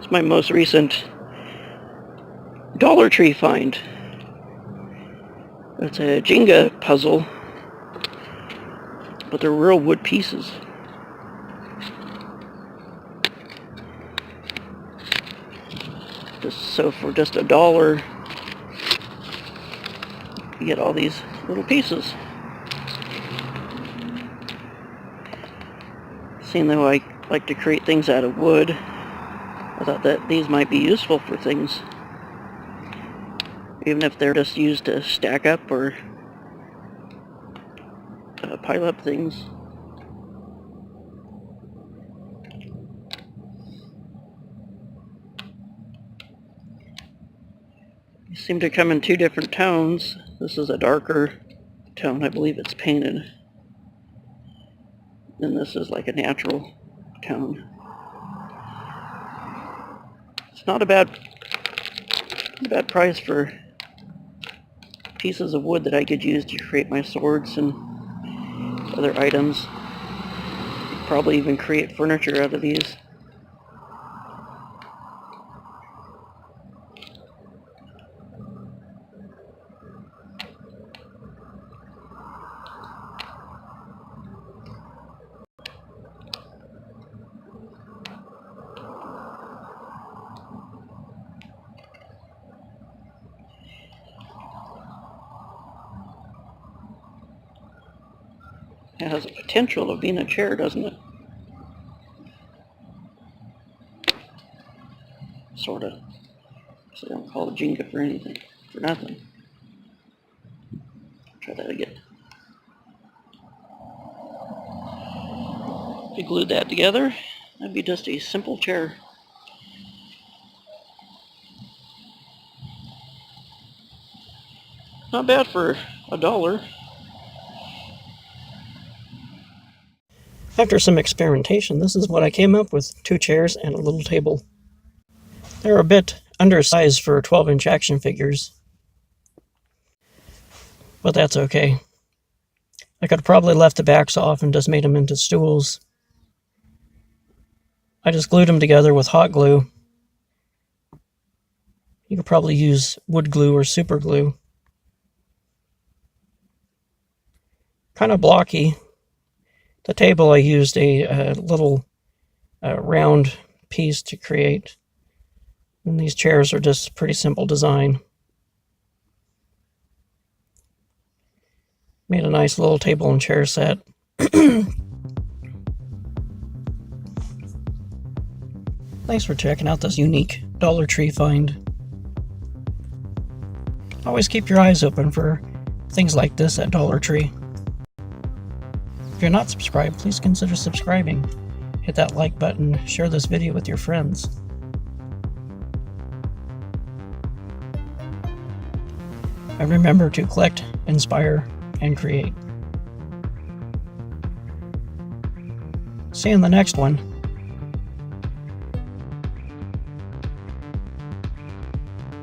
It's my most recent Dollar Tree find. It's a Jenga puzzle, but they're real wood pieces. So for just $1, you get all these little pieces. Seeing though I like to create things out of wood, I thought that these might be useful for things, even if they're just used to stack up or pile up things. They seem to come in two different tones. This is a darker tone, I believe it's painted. And this is like a natural tone. It's not a bad price for pieces of wood that I could use to create my swords and other items. Probably even create furniture out of these. It has a potential of being a chair, doesn't it? Sort of. So they don't call it Jenga for anything, for nothing. Try that again. If you glued that together, that'd be just a simple chair. Not bad for $1. After some experimentation, this is what I came up with: 2 chairs and a little table. They're a bit undersized for 12-inch action figures, but that's okay. I could have probably left the backs off and just made them into stools. I just glued them together with hot glue. You could probably use wood glue or super glue. Kind of blocky. The table, I used a little round piece to create. And these chairs are just pretty simple design. Made a nice little table and chair set. Thanks for checking out this unique Dollar Tree find. Always keep your eyes open for things like this at Dollar Tree. If you're not subscribed, please consider subscribing. Hit that like button, share this video with your friends. And remember to collect, inspire, and create. See you in the next one.